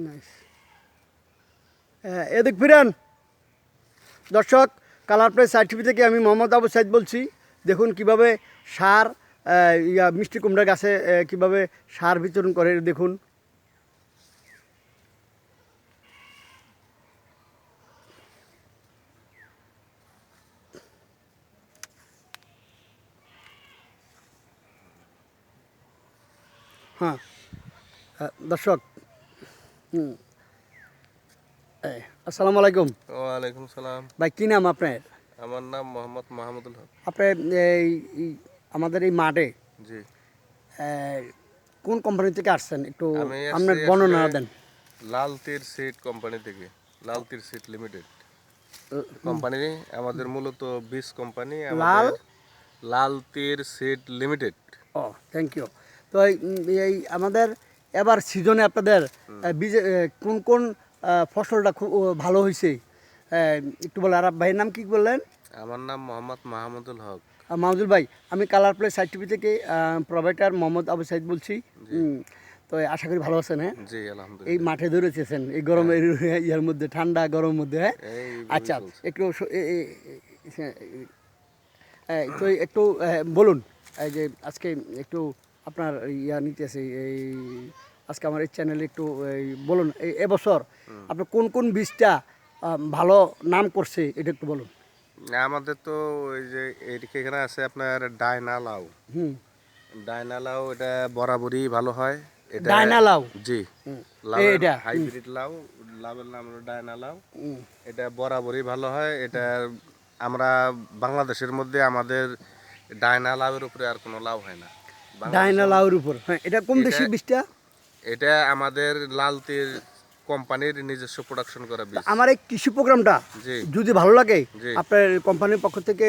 Nice. এদিক ফিরেন দর্শক, colour press certificate থেকে আমি মোহাম্মদ আবু সাইদ বলছি। দেখুন কিভাবে সার মিষ্টি কুমড়া গাছে কিভাবে সার বিতরণ করে দেখুন। হ্যাঁ দর্শক, আসসালামু আলাইকুম। ওয়ালাইকুম সালাম। ভাই কী নাম আপনার? আমার নাম মোহাম্মদ মাহমুদুল হক। আপনি আমাদের এই মাঠে জি, কোন কোম্পানি থেকে আসছেন একটু আমি আপনার আসছি বর্ণনা আসলে দেন। লাল তীর সিড কোম্পানি থেকে। লাল তীর সিড লিমিটেড কোম্পানি আমাদের মূলত বীজ company. Lal Lal Teer seed limited. ও থ্যাংক ইউ। তো এই আমাদের এবার সিজনে আপনাদের বীজ কোন কোন ফসলটা খুব ভালো হয়েছে একটু বলে। আর ভাইয়ের নাম কি বললেন? আমার নাম মোহাম্মদ মাহমুদুল হক। মাহমুদুল ভাই, আমি কালার প্লেস সার্টিফিকেট থেকে প্রোভাইডার মোহাম্মদ আবু সাইদ বলছি। তো আশা করি ভালো আছেন। হ্যাঁ, জি এই আলহামদুলিল্লাহ। মাঠে ধরেছেন এই গরমের ইয়ার মধ্যে, ঠান্ডা গরমের মধ্যে। হ্যাঁ আচ্ছা, একটু তো একটু বলুন এই যে আজকে একটু আপনার ইয়া নিতেছি এই আজকে আমার এই চ্যানেলে একটু বলুন এবছর আপনার কোন কোন বীজটা ভালো নাম করছে এটা একটু বলুন। আমাদের তো ওই যে এখানে আছে আপনার ডায়না লাউ। হুম, ডায়না লাউ এটা বরাবরই ভালো হয়। এটা ডায়না লাউ। জি, এটা হাইব্রিড লাউ। লাউয়ের নাম হলো ডায়না লাউ। এটা বরাবরই ভালো হয়। এটা আমরা বাংলাদেশের মধ্যে আমাদের ডায়না লাউয়ের উপরে আর কোনো লাউ হয় না ডায়না বাংলাদেশে। লাউর উপর। হ্যাঁ, এটা কোন এটা দেশি বীজটা? এটা আমাদের লাল তীর কোম্পানির নিজস্ব প্রোডাকশন করা বীজ। আমার এই কৃষি প্রোগ্রামটা জি যদি ভালো লাগে, জি আপনার কোম্পানির পক্ষ থেকে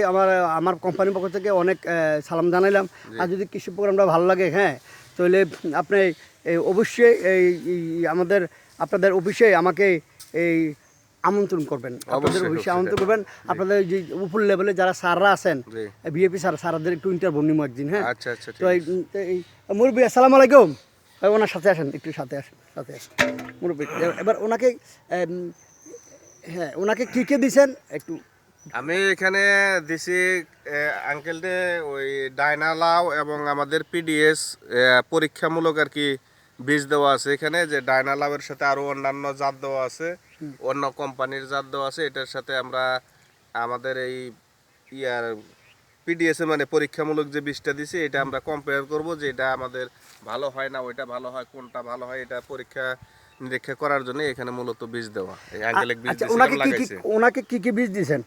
আমার কোম্পানির পক্ষ থেকে অনেক সালাম জানাইলাম। আর যদি কৃষি প্রোগ্রামটা ভালো লাগে, হ্যাঁ, তাহলে আপনি অবশ্যই আপনাদের অফিসে আমাকে এই আমন্ত্রণ করবেন। আপনাদের অফিসে আমন্ত্রণ করবেন। আপনাদের যে উপর লেভেলে যারা স্যাররা আছেন, জি। বিএপি স্যারদের একটু ইন্টারভিউ নিব একদিন। হ্যাঁ, আচ্ছা আচ্ছা তো ঠিক আছে। এই মুরব্বী আসসালামু আলাইকুম। ওনার সাথে আসেন, একটু সাথে আসেন মুরব্বী। এবার ওনাকে হ্যাঁ, ওনাকে কী কী দিছেন একটু। আমি এখানে দিছি আঙ্কেলকে ওই ডায়না লাউ এবং আমাদের পিডিএস পরীক্ষামূলক আর কি বীজ দেওয়া আছে এখানে। যে ডায়না লাউয়ের সাথে আরও অন্যান্য জাত দেওয়া আছে, অন্য কোম্পানির জাত দেওয়া আছে। এটার সাথে আমরা আমাদের এই ইয়ার পিডিএস মানে পরীক্ষামূলক যে বীজটা দিছি, এটা আমরা কম্পেয়ার করব যে এটা আমাদের ভালো হয় না ওইটা ভালো হয়, কোনটা ভালো হয়, এটা পরীক্ষা নিরীক্ষা করার জন্য এখানে মূলত বীজ দেওয়া। এই আঙ্কেল বীজ আচ্ছা, দিয়েছিলাম, লাগাইছে। ওনাকে কি কি বীজ দিয়েছেন?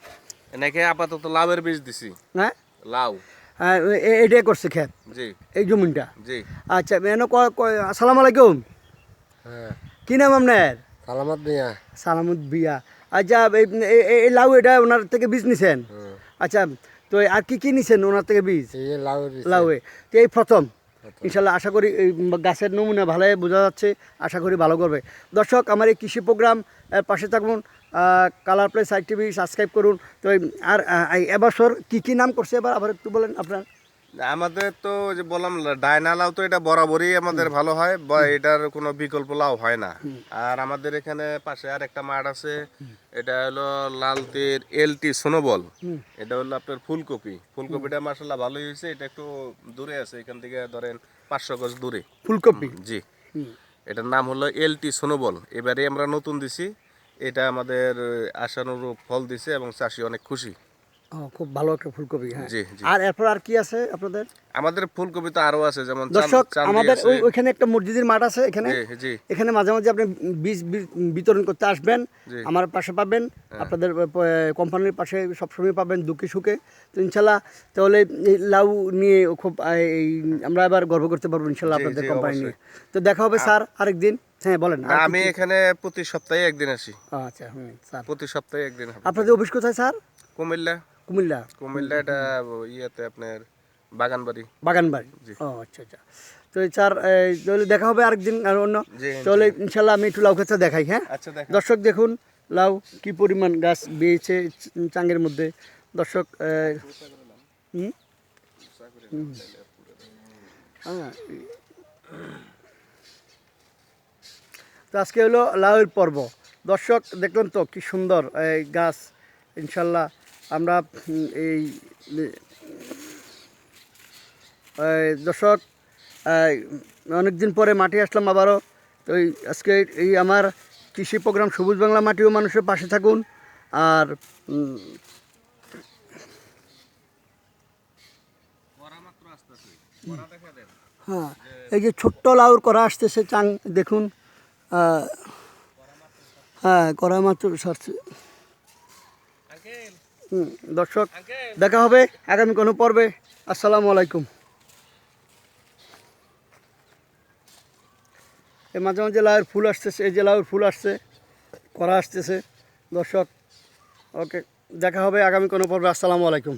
এনাকে আপাতত লাউয়ের বীজ দিছি। হ্যাঁ, লাউ। এটাই করছে ক্ষেত, জি এই জমিনটা। জি। আচ্ছা, আসসালামু আলাইকুম। হ্যাঁ, কি নাম আপনার? সালামত মিয়া। সালামত বিয়া। আচ্ছা, এই লাউ এটা ওনার থেকে বীজ নিছেন? আচ্ছা, তো আর কি কি নিছেন ওনার থেকে বীজ? এই যে লাউ লাউয়ে তো এই প্রথম। ইনশাল্লাহ আশা করি এই গাছের নমুনা ভালো বোঝা যাচ্ছে, আশা করি ভালো করবে। দর্শক, আমার এই কৃষি প্রোগ্রাম পাশে থাকুন, colour place site TV subscribe করুন। তো আর এবছর কি কি নাম করছে এবার আবার একটু বলেন আপনার। আমাদের তো যে বললাম ডায়না লাউ, তো এটা বরাবরই আমাদের ভালো হয়, এটার কোনো বিকল্প লাউ হয় না। আর আমাদের এখানে পাশে আর একটা মাঠ আছে, এটা হলো লালতির এলটি সোনোবল। এটা হলো আপনার ফুলকপিটা মাশাআল্লাহ ভালোই হয়েছে। এটা একটু দূরে আছে, এখান থেকে ধরেন 500 গজ দূরে ফুলকপি। জি। এটার নাম হলো এলটি সোনোবল। এবারে আমরা নতুন দিছি। এটা আমাদের আশানুরূপ ফল দিছে এবং চাষি অনেক খুশি। ও, খুব ভালো একটা ফুলকপি। হ্যাঁ, জি জি। আর এরপর আর কি আছে আপনাদের? আমাদের ফুলকপি তো আরো আছে, যেমন দর্শক, চান্দি আমাদের আছে। ওইখানে একটা মসজিদের মাঠ আছে এখানে। জি জি এখানে মাঝে মাঝে আপনি বীজ বিতরণ করতে আসবেন, জি। আমার পাশে পাবেন। আপনাদের কোম্পানির পাশে সবসময় পাবেন দুঃখে সুখে। তো ইনশাল্লাহ, তাহলে এই লাউ নিয়ে খুব আমরা এবার গর্ব করতে পারবো ইনশাল্লাহ জি, আপনাদের জি, কোম্পানি অবশ্যই। নিয়ে। তো দেখা হবে স্যার আরেকদিন। হ্যাঁ, বলেন। না, আমি এখানে প্রতি সপ্তাহে একদিন আসি। আচ্ছা, স্যার প্রতি সপ্তাহে একদিন হবে। আপনাদের অফিস কোথায় স্যার? কুমিল্লা। কুমিল্লা। কুমিল্লা এটা ইয়েতে আপনার বাগানবাড়ি। বাগানবাড়ি। জি ও আচ্ছা আচ্ছা। তো স্যার তাহলে দেখা হবে আরেকদিন আর অন্য। জি, তাহলে ইনশাল্লাহ আমি একটু লাউ ক্ষেতটা দেখাই। হ্যাঁ, আচ্ছা দেখেন। দর্শক দেখুন লাউ কি পরিমাণ গাছ বেয়েছে চাঙ্গের মধ্যে। দর্শক হুম হুম, হ্যাঁ, তো আজকে হলো লাউয়ের পর্ব। দর্শক দেখলেন তো কি সুন্দর এই গাছ। ইনশাল্লাহ আমরা দর্শক অনেক দিন পরে মাঠে আসলাম আবারও। তো আজকে এই আমার কৃষি প্রোগ্রাম সবুজ বাংলা মাটি ও মানুষের পাশে থাকুন। আর হ্যাঁ, এই যে ছোট্ট লাউর করা আসতেছে চাং দেখুন। হ্যাঁ, করা মাত্র সারছে। দর্শক দেখা হবে আগামী কোনো পর্বে। আসসালামু আলাইকুম। এই মাঝে মাঝে লাউয়ের ফুল আসতেছে, এই যে লাউয়ের ফুল আসছে, করা আসতেছে। দর্শক ওকে, দেখা হবে আগামী কোনো পর্বে। আসসালামু আলাইকুম।